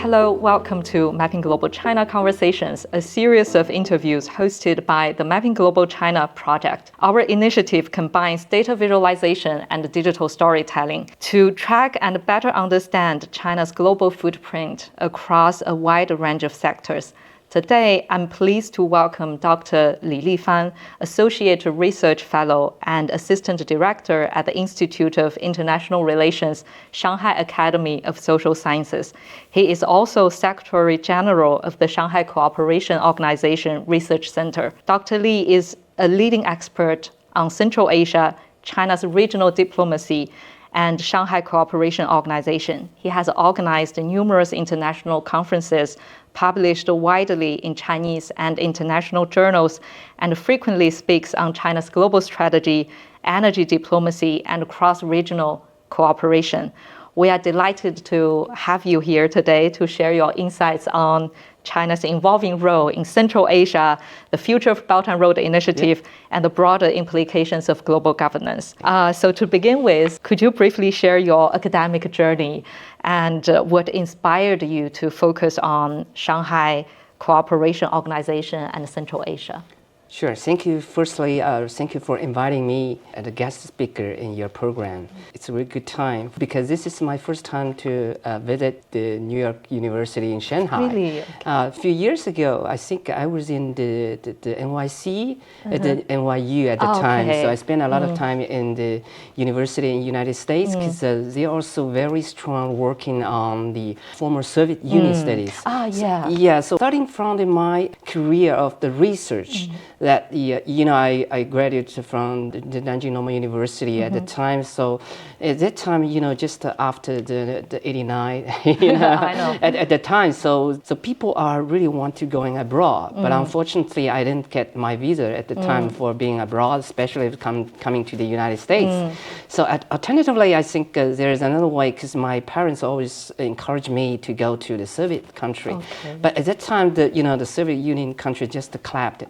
Hello, welcome to Mapping Global China Conversations, a series of interviews hosted by the Mapping Global China project. Our initiative combines data visualization and digital storytelling to track and better understand China's global footprint across a wide range of sectors. Today, I'm pleased to welcome Dr. Lifan, Associate Research Fellow and Assistant Director at the Institute of International Relations, Shanghai Academy of Social Sciences. He is also Secretary General of the Shanghai Cooperation Organization Research Center. Dr. Li is a leading expert on Central Asia, China's regional diplomacy, and Shanghai Cooperation Organization. He has organized numerous international conferences, published widely in Chinese and international journals, and frequently speaks on China's global strategy, energy diplomacy, and cross-regional cooperation. We are delighted to have you here today to share your insights on China's evolving role in Central Asia, the future of Belt and Road Initiative, and the broader implications of global governance. So to begin with, could you briefly share your academic journey and what inspired you to focus on Shanghai Cooperation Organization and Central Asia? Sure. Thank you. Firstly, thank you for inviting me as a guest speaker in your program. It's a really good time because this is my first time to visit the New York University in Shanghai. Really? Okay. A few years ago, I think I was in the NYC at the NYU at the time. So I spent a lot of time in the university in the United States because they're also very strong working on the former Soviet Union studies. Yeah. So starting from my career of the research, that I graduated from the Nanjing Normal University at the time. So at that time, just after the 89, I know. at the time, so people are really want to going abroad. But unfortunately, I didn't get my visa at the time for being abroad, especially coming to the United States. So alternatively, I think there is another way because my parents always encouraged me to go to the Soviet country. Okay. But at that time, the Soviet Union country just collapsed.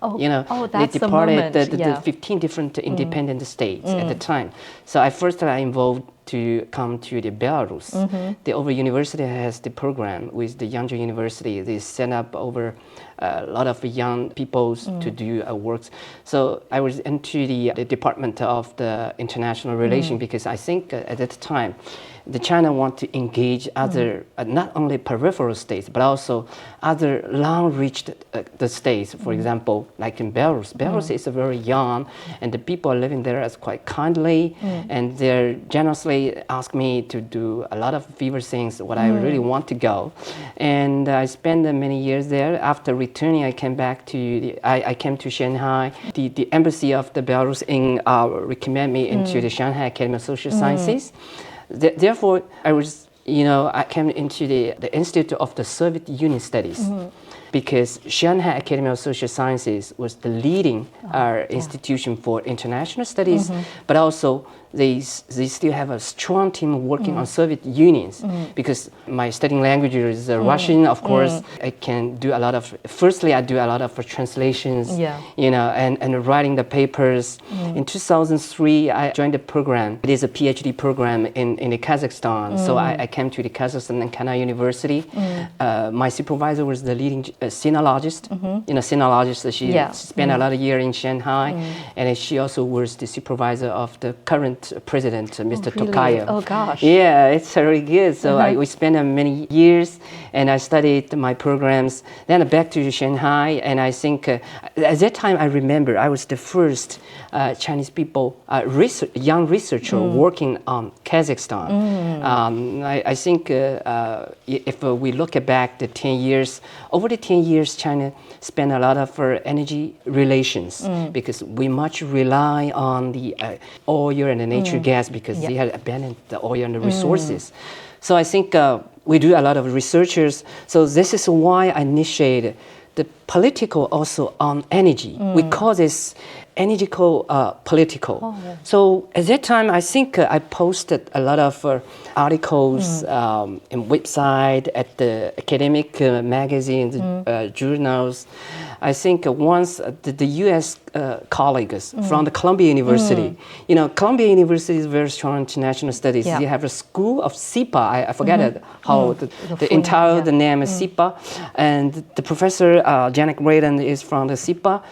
That's they departed the 15 different independent states at the time. So I involved to come to the Belarus. The Over University has the program with the Yangzhou University. They send up over a lot of young people to do works. So I was into the Department of the International Relations because I think at that time, the China want to engage other, not only peripheral states, but also other long-reached the states. For example, like in Belarus. Belarus is very young, and the people are living there as quite kindly, and they generously ask me to do a lot of fever things, what I really want to go. And I spent many years there. After returning, I came back to, I came to Shanghai. The embassy of the Belarus recommended me into the Shanghai Academy of Social Sciences. Therefore, I came into the Institute of the Soviet Union Studies because Shanghai Academy of Social Sciences was the leading institution for international studies, but also they still have a strong team working on Soviet Unions because my studying language is Russian, of course. I can do a lot of, firstly, I do a lot of translations, and writing the papers. In 2003, I joined the program. It is a PhD program in Kazakhstan. So I came to the Kazakhstan and Kana University. My supervisor was the leading sinologist. Sinologist, she spent a lot of years in Shanghai, and she also was the supervisor of the current president, Mr. Tokayev. Oh gosh. Yeah, it's really good. So we spent many years, and I studied my programs. Then back to Shanghai, and I think at that time I remember I was the first Chinese people, young researcher working on Kazakhstan. I think if we look back the 10 years, over the 10 years, China spent a lot of energy relations because we much rely on the oil and the natural gas because they had abandoned the oil and the resources. So I think we do a lot of researchers. So this is why I initiated the political also on energy. We call this political. So at that time, I think I posted a lot of articles in website, at the academic magazines, journals. I think once the U.S. colleagues from the Columbia University, Columbia University is very strong international studies. They have a school of SIPA. I forget how the name is SIPA, and the professor Janet Braden is from the SIPA.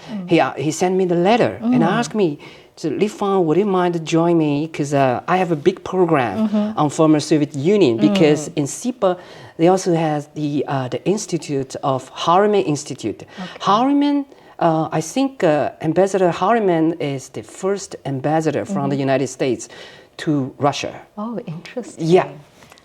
He sent me the letter and asked me, so, Lifan, would you mind join me? Because I have a big program on former Soviet Union. Because in SIPA, they also have the Institute of Harriman Institute. Harriman, I think Ambassador Harriman is the first ambassador from the United States to Russia. Oh, interesting. Yeah.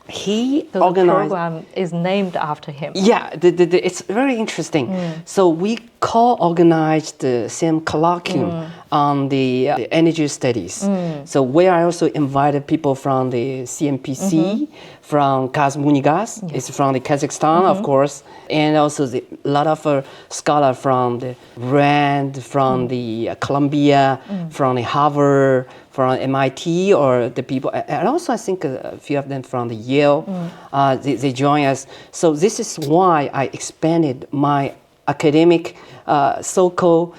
He the organized. program is named after him. Yeah, it's very interesting. So we co-organized the same colloquium on the energy studies. So where I also invited people from the CMPC, from Kazmunigas, it's from the Kazakhstan, of course, and also a lot of scholars from the RAND, from the Columbia, from the Harvard, from MIT, or the people, and also I think a few of them from the Yale, they join us. So this is why I expanded my academic so-called,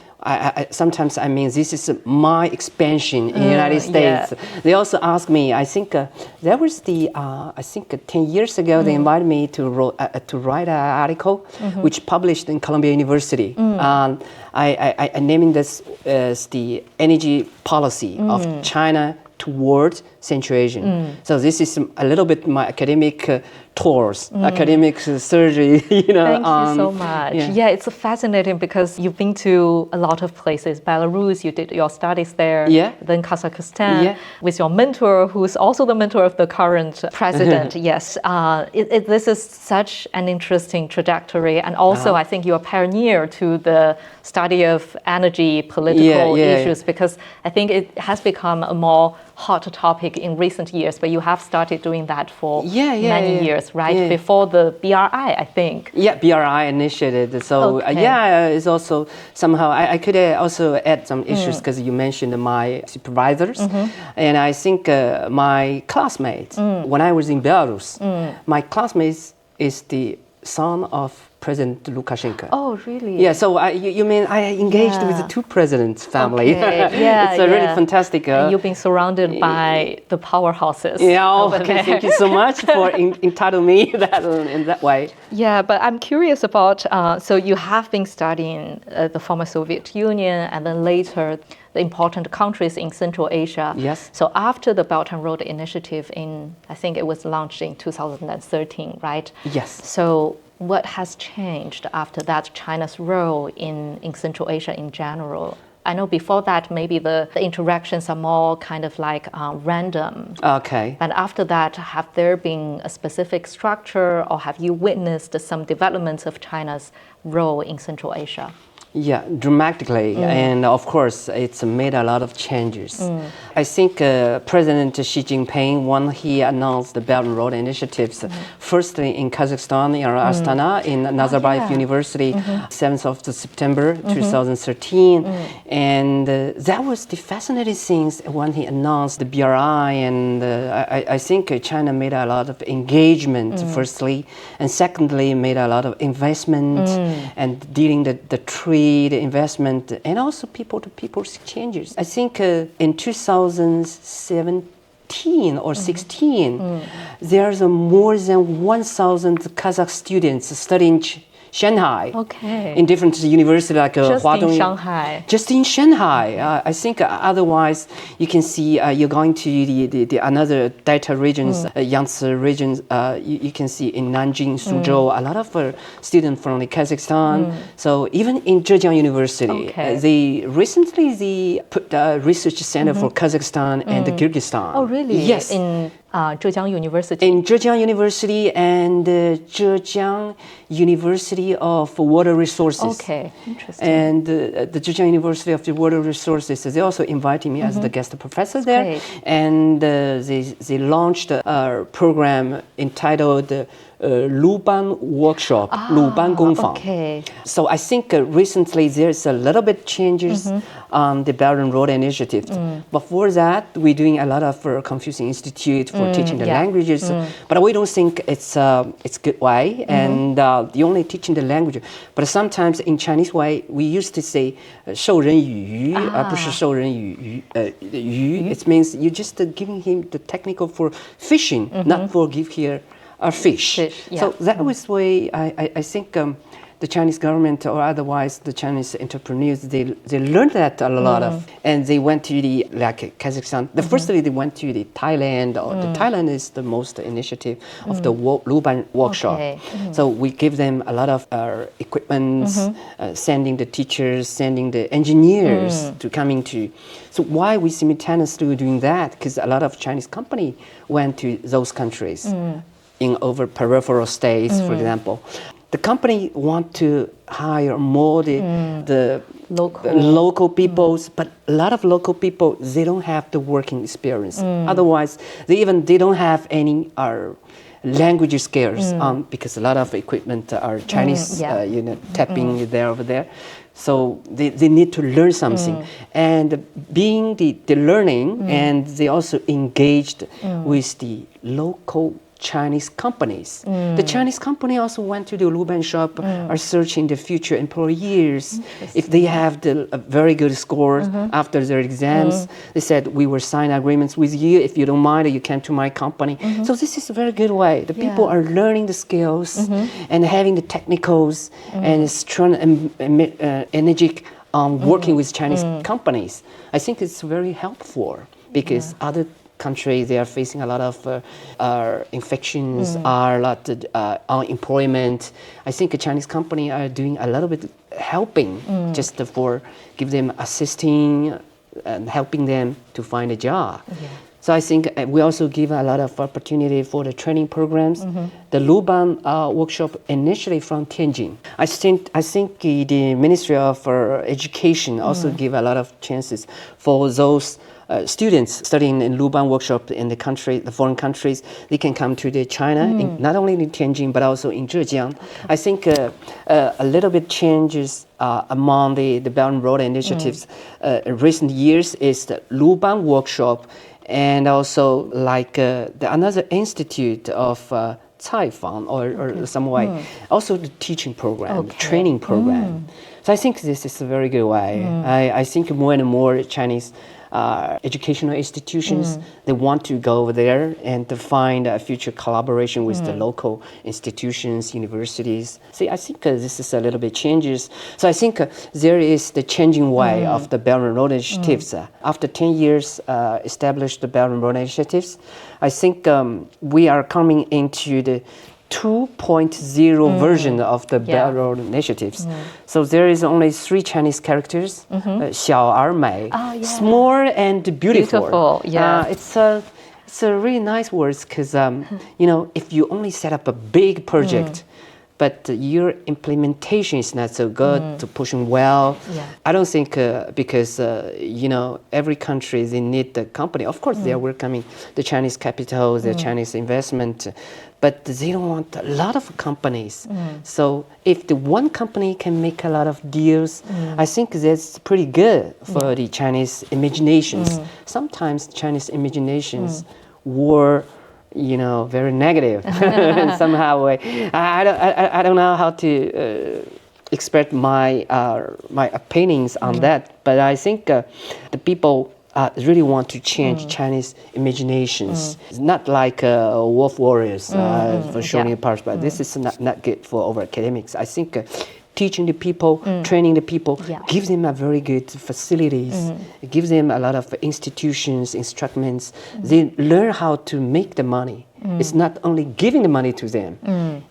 sometimes I mean this is my expansion in the United States. They also asked me, I think there was I think 10 years ago, they invited me to write an article which published in Columbia University. I named this as the energy policy of China towards Central Asia. So this is a little bit my academic tours, academic surgery. Thank you so much. Yeah, it's fascinating because you've been to a lot of places. Belarus, you did your studies there. Then Kazakhstan with your mentor, who's also the mentor of the current president. Yes, this is such an interesting trajectory, and also I think you're a pioneer to the study of energy political issues, because I think it has become a more hot topic in recent years, but you have started doing that for many years, right? Before the BRI, I think. Yeah, BRI initiated. So it's also somehow, I could also add some issues because you mentioned my supervisors. And I think my classmates, when I was in Belarus, my classmates is the son of President Lukashenko. Oh, really? Yeah, so you mean I engaged with the two presidents' family. Okay. It's really fantastic. And you've been surrounded by the powerhouses. Thank you so much for entitling me that in that way. Yeah, but I'm curious about, so you have been studying the former Soviet Union and then later the important countries in Central Asia. Yes. So after the Belt and Road Initiative I think it was launched in 2013, right? Yes. So what has changed after that, China's role in Central Asia in general? I know before that, maybe the interactions are more kind of like random. Okay. But after that, have there been a specific structure, or have you witnessed some developments of China's role in Central Asia? Yeah, dramatically. And of course, it's made a lot of changes. I think President Xi Jinping, when he announced the Belt and Road initiatives, firstly in Kazakhstan, in Astana, in Nazarbayev University, 7th of September 2013. And that was the fascinating things when he announced the BRI. And I think China made a lot of engagement, firstly, and secondly, made a lot of investment and dealing the trade, the investment, and also people-to-people exchanges. I think in 2017 or 16, there's more than 1,000 Kazakh students studying Shanghai, in different universities like Huadong. In Shanghai. Just in Shanghai. I think otherwise you can see you're going to the another Delta regions, Yangtze regions. You can see in Nanjing, Suzhou, a lot of students from the Kazakhstan. So even in Zhejiang University, they recently put a research center for Kazakhstan and Kyrgyzstan. Oh, really? Yes. In Zhejiang University. In Zhejiang University and Zhejiang University of Water Resources. Okay, interesting. And the Zhejiang University of the Water Resources, they also invited me as the guest professor there. Great. And they launched a program entitled Luban workshop, Luban Gongfang. Okay. So I think recently there's a little bit changes on the Belt and Road Initiative. Before that, we're doing a lot of Confucius Institute for teaching the languages, but we don't think it's good way. And the only teaching the language, but sometimes in Chinese way we used to say 授人以渔, 而不是授人以渔. It means you just giving him the technical for fishing, not for give here a fish. So that was way I think the Chinese government or otherwise the Chinese entrepreneurs they learned that a lot of, and they went to the like Kazakhstan. The firstly they went to the Thailand. Or the Thailand is the most initiative of the Luban workshop. So we give them a lot of equipment, sending the teachers, sending the engineers to coming to. So why we simultaneously doing that? Because a lot of Chinese company went to those countries in over peripheral states, for example. The company want to hire more the local peoples, but a lot of local people, they don't have the working experience. Otherwise, they don't have any language skills because a lot of equipment are Chinese, tapping over there. So they need to learn something. And being the learning, and they also engaged with the local Chinese companies. The Chinese company also went to the Luban shop, are searching the future employees. If they have the very good scores after their exams, they said, we will sign agreements with you. If you don't mind, you can to my company. So this is a very good way. The people are learning the skills and having the technicals and strong energetic working with Chinese companies. I think it's very helpful because other country they are facing a lot of infections, a lot of unemployment. I think a Chinese company are doing a little bit helping just for give them assisting and helping them to find a job. So I think we also give a lot of opportunity for the training programs. The Luban workshop initially from Tianjin. I think the Ministry of Education also give a lot of chances for those students studying in Luban workshop in the foreign countries. They can come to the China, not only in Tianjin but also in Zhejiang. I think a little bit changes among the Belt and Road initiatives in recent years is the Luban workshop, and also like another institute of Caifang or some way, also the teaching program, the training program. So I think this is a very good way. I think more and more Chinese educational institutions, they want to go over there and to find a future collaboration with the local institutions, universities. See, I think this is a little bit changes. So I think there is the changing way of the Belt and Road initiatives. After 10 years established the Belt and Road initiatives, I think we are coming into the 2.0 version of the Belt and Road initiatives. So there is only 3 Chinese characters, 小而美, small and beautiful. It's a really nice words because if you only set up a big project, but your implementation is not so good to pushing well. I don't think because every country they need the company. Of course, they are welcoming the Chinese capital, the Chinese investment, but they don't want a lot of companies. So if the one company can make a lot of deals, I think that's pretty good for the Chinese imaginations. Sometimes Chinese imaginations were very negative in somehow way. I don't know how to express my opinions on that, but I think the people really want to change Chinese imaginations. It's not like wolf warriors for showing parts, but this is not good for over academics. I think teaching the people, training the people, gives them a very good facilities. It gives them a lot of institutions, instruments. They learn how to make the money. It's not only giving the money to them.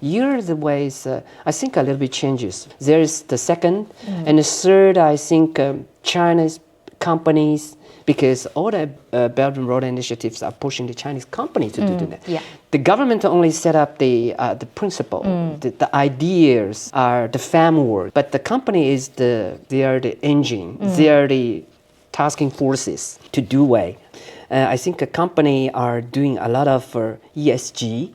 Here are the ways, I think a little bit changes. There is the second. And the third, I think China's companies, because all the Belt and Road initiatives are pushing the Chinese company to do that. The government only set up the principle, the ideas are the framework, but the company they are the engine, they are the tasking forces to do way. I think a company are doing a lot of ESG.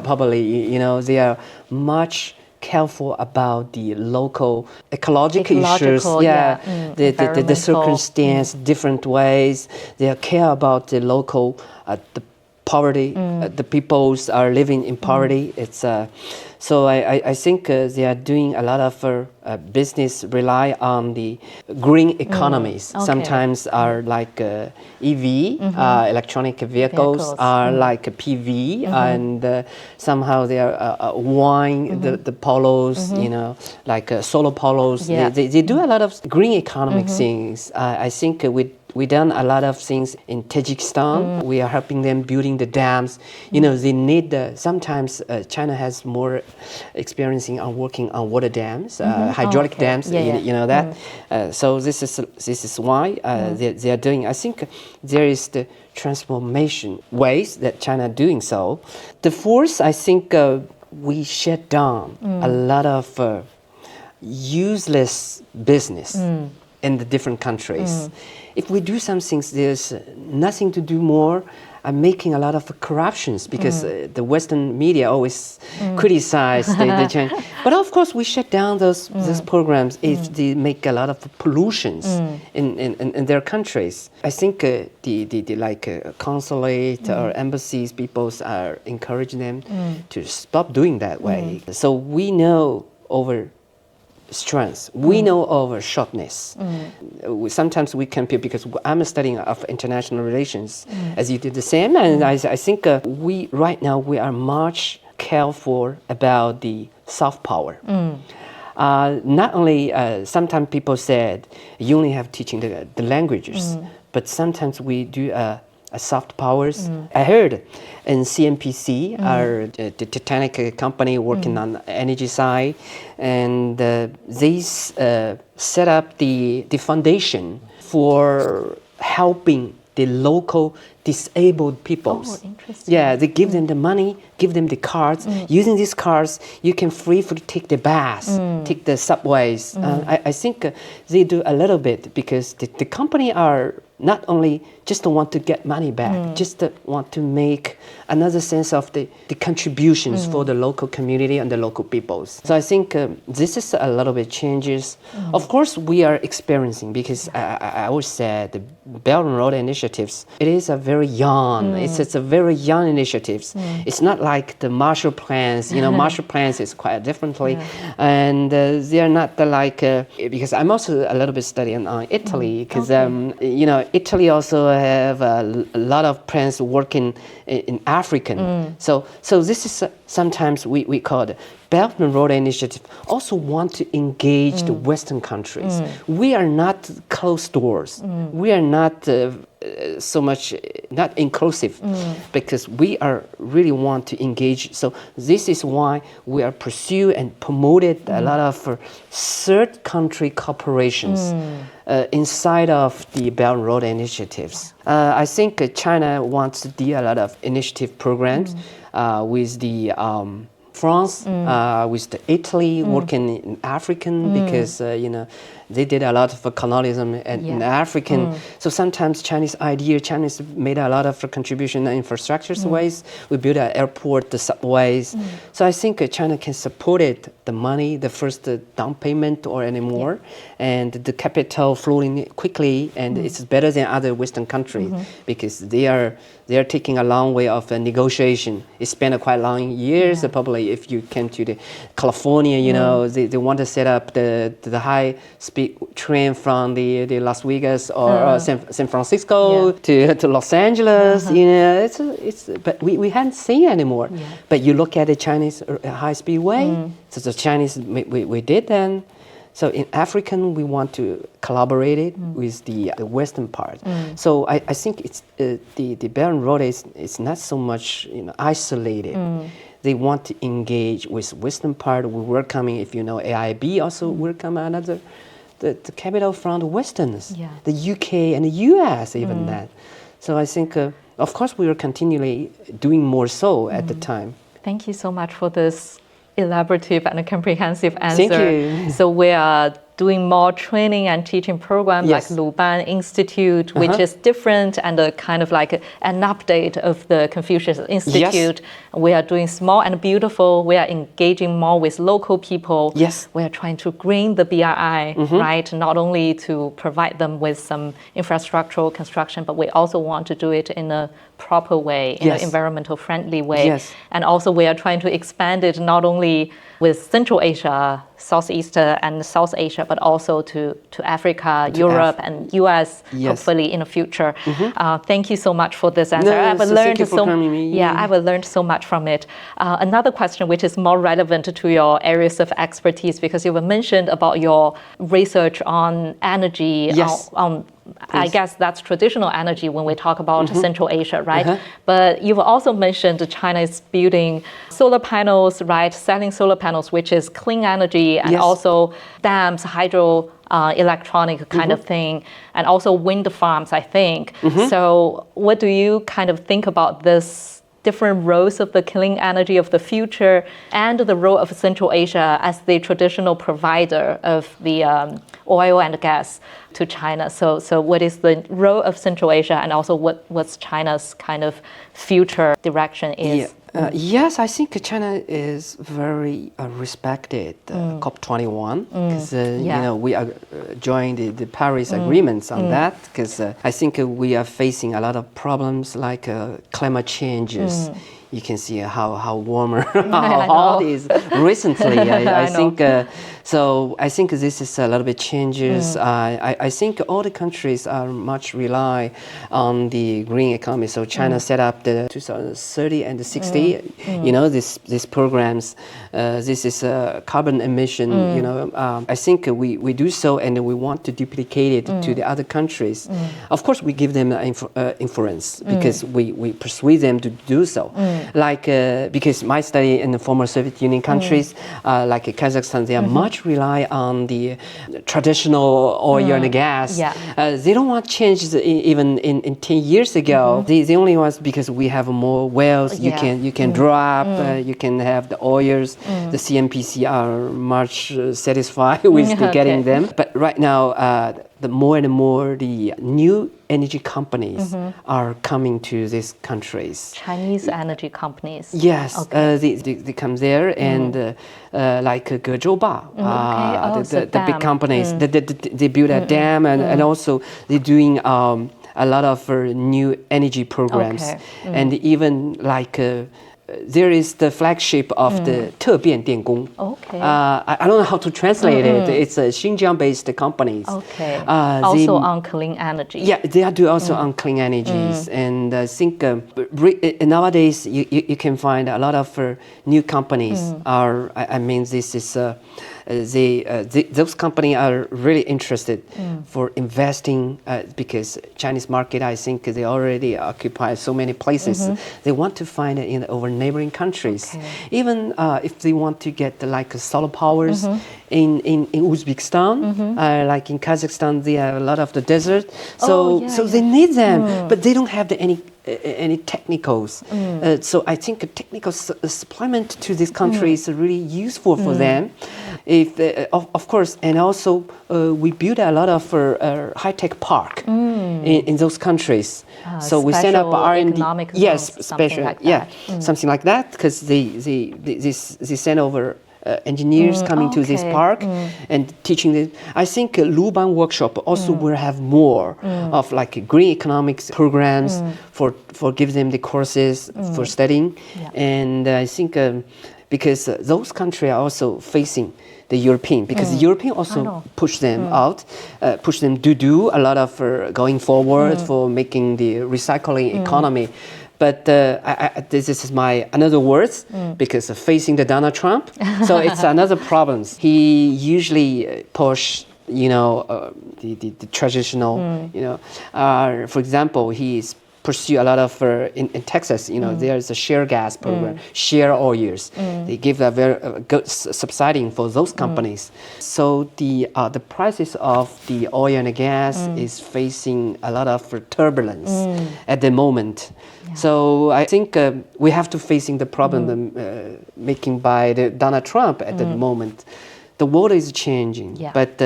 Probably, they are much careful about the local ecological issues. The circumstance, different ways. They care about the local, the poverty. The peoples are living in poverty. It's so I think they are doing a lot of business rely on the green economies. Sometimes are like EV, electronic vehicles are like PV, and somehow they are wine, the polos, like solar polos. They do a lot of green economic things. I think we done a lot of things in Tajikistan. We are helping them building the dams. They need sometimes China has more experiencing on working on water dams, hydraulic dams. That. So this is why they are doing. I think there is the transformation ways that China doing so. The fourth, I think we shut down a lot of useless business in the different countries. If we do some things, there's nothing to do more. I'm making a lot of corruptions because the Western media always criticize the China. But of course, we shut down those programs if they make a lot of pollutions in their countries. I think the consulate or embassies, people are encouraging them to stop doing that way. So we know over strengths. We know over shortness. Sometimes we compare because I'm studying of international relations, as you did the same, and I think we are much careful about the soft power. Not only sometimes people said you only have teaching the languages, but sometimes we do a soft powers. I heard in CNPC, the Titanic company working on the energy side, and they set up the foundation for helping the local disabled peoples. Interesting. Yeah, they give them the money, give them the cards. Using these cards, you can free to take the bus, take the subways. I think they do a little bit because the company are not only just want to get money back, just want to make another sense of the contributions for the local community and the local peoples. So I think this is a little bit changes. Of course, we are experiencing because I always said the Belt and Road initiatives, it is a very young, it's a very young initiatives. It's not like the Marshall Plans, Marshall Plans is quite differently. And they are not like, because I'm also a little bit studying on Italy, because, Italy also have a lot of plans working in African. So this is sometimes we call it Belt and Road Initiative also want to engage the Western countries. We are not closed doors. We are not so much not inclusive because we are really want to engage. So this is why we are pursue and promoted a lot of third country corporations inside of the Belt and Road initiatives. I think China wants to do a lot of initiative programs with the France, with the Italy, working in African because they did a lot of colonialism in African. So sometimes Chinese made a lot of contribution in infrastructure ways. We built an airport, the subways. So I think China can support it, the money, the first down payment or any more, and the capital flowing quickly, and it's better than other Western countries because they are taking a long way of negotiation. It spent quite long years. Probably if you came to the California, they want to set up the high speed train from the Las Vegas or San Francisco to Los Angeles. But we hadn't seen it anymore. But you look at the Chinese high speed way. So the Chinese we did then. So in African, we want to collaborate it with the Western part. So I think it's the Belt and Road is not so much isolated. They want to engage with Western part. We welcoming, if you know, AIB also welcome another the capital from the Westerns, the UK and the US even that. So I think, of course, we are continually doing more so at the time. Thank you so much for this elaborative and comprehensive answer. Thank you. So we are doing more training and teaching programs Yes. like Lifan Institute, which is different and a kind of like an update of the Confucius Institute. We are doing small and beautiful. We are engaging more with local people. Yes. We are trying to green the BRI, right? Not only to provide them with some infrastructural construction, but we also want to do it in a proper way, in an environmental friendly way. Yes. And also we are trying to expand it not only with Central Asia, Southeast and South Asia, but also to Africa, Europe, and US, hopefully in the future. Thank you so much for this answer. I've learned I've learned so much from it. Another question which is more relevant to your areas of expertise, because you were mentioned about your research on energy, I guess that's traditional energy when we talk about Central Asia, right? But you've also mentioned China is building solar panels, right? Selling solar panels, which is clean energy, and also dams, hydro electronic kind of thing, and also wind farms, I think. So what do you kind of think about this different roles of the clean energy of the future and the role of Central Asia as the traditional provider of the oil and gas to China? So what is the role of Central Asia, and also what's China's kind of future direction is? Yes, I think China is very respected COP21 because you know we are joined the Paris agreements on that, because I think we are facing a lot of problems like climate changes. You can see how warmer, how hot it is recently. I think so. I think this is a little bit changes. I think all the countries are much rely on the green economy. So China set up the 2030 and the 60. You know, these programs. This is carbon emission. You know, I think we do so, and we want to duplicate it to the other countries. Of course, we give them influence because we persuade them to do so. Like because my study in the former Soviet Union countries, like Kazakhstan, they are much rely on the traditional oil and gas. They don't want changes even in 10 years ago. The only ones because we have more wells. You can drop. You can have the oils. The CNPC are much satisfied with getting them. But right now, the more and more the new energy companies are coming to these countries. Chinese energy companies. Yes, they come there and like Gezhouba, the big companies, they build a dam and also they're doing a lot of new energy programs and even like. There is the flagship of the 特变电工. I don't know how to translate it. It's a Xinjiang-based companies. Also on clean energy. Yeah, they are also on clean energies. And I think nowadays you can find a lot of new companies are, I mean, this is those companies are really interested for investing because Chinese market, I think they already occupy so many places. They want to find it in over neighboring countries. Even if they want to get like solar powers in Uzbekistan, like in Kazakhstan, they have a lot of the desert. So they need them, but they don't have any technicals. So I think a technical supplement to this country is really useful for them. If of course, and also we build a lot of high-tech park in those countries. So we send up R&D. Yes, special. Like something like that, because they send over. Engineers coming to this park and teaching them. I think Luban workshop also will have more of like green economics programs for give them the courses for studying. And I think because those countries are also facing the European, because the European also push them out, push them to do a lot of going forward for making the recycling economy. But this is my another words because of facing the Donald Trump. So it's another problem. He usually push, the traditional, for example, he's pursue a lot of in Texas, there's a share gas program, share oils. They give a very good subsiding for those companies. So the prices of the oil and gas is facing a lot of turbulence at the moment. So I think we have to facing the problem making by the Donald Trump at the moment. the world is changing, Yeah. but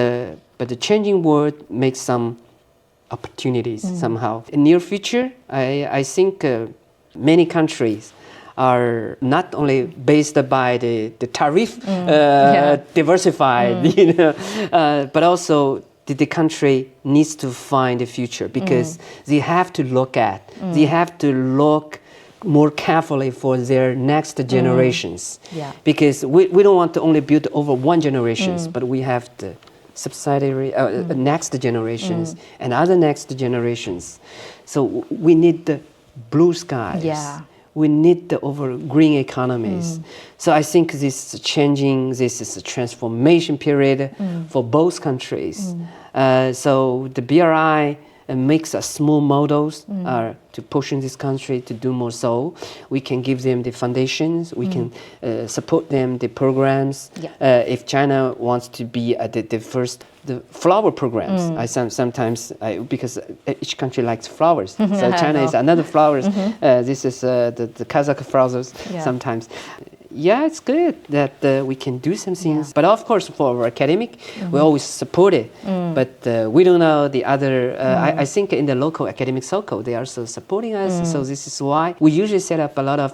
the changing world makes some opportunities somehow. In near future, I think many countries are not only based by the tariff diversified, but also the country needs to find the future because they have to look more carefully for their next generations. Yeah. Because we don't want to only build over one generations, but we have the subsidiary next generations and other next generations. So we need the blue skies. Yeah. We need the over green economies. So I think this is a transformation period for both countries. So the BRI makes us small models to push in this country to do more so. We can give them the foundations, we can support them, the programs. Yeah. If China wants to be the first, the flower programs. Sometimes because each country likes flowers. So China is another flowers. This is the Kazakh flowers sometimes. Yeah, it's good that we can do some things. But of course, for our academic, we always support it. But we don't know the other. I think in the local academic circle, they are also supporting us. So this is why we usually set up a lot of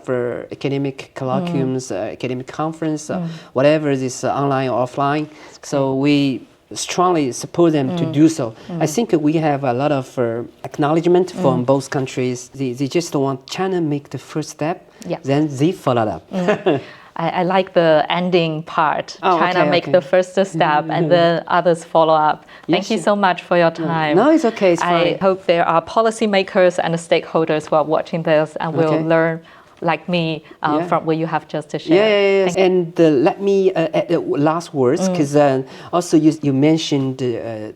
academic colloquiums, academic conference, whatever this online or offline. So we strongly support them to do so. I think we have a lot of acknowledgement from both countries. They just want China make the first step, then they follow up. I like the ending part. Oh, China okay, make okay. the first step and then others follow up. Thank you so much for your time. No, it's okay. It's I fine. hope there are policymakers and stakeholders who are watching this and will learn, like me, from what you have just shared. Yeah. And let me add the last words, because also you mentioned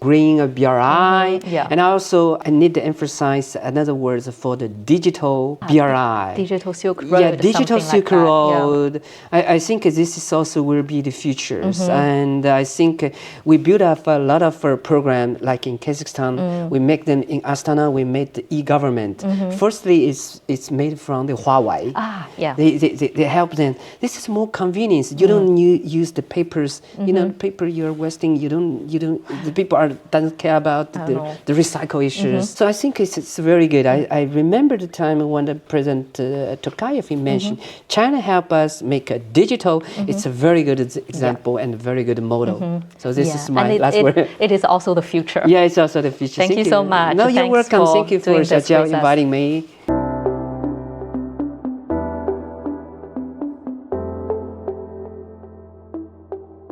green BRI, and I need to emphasize another words for the digital BRI. Digital Silk Road. Yeah, digital Silk like Road. I think this is also will be the futures, and I think we build up a lot of program like in Kazakhstan. We make them in Astana. We made the e-government. Firstly, it's made from the Huawei. They help them. This is more convenience. You don't use the papers. You know, the paper you're wasting. You don't. The people doesn't care about the recycle issues. So I think it's very good. I remember the time when the President Tokayev mentioned China help us make a digital. It's a very good example and a very good model. So this is my last word. It is also the future. Yeah, it's also the future. Thank you so much. No, you're Thanks welcome. Thank you for doing this with us. inviting me.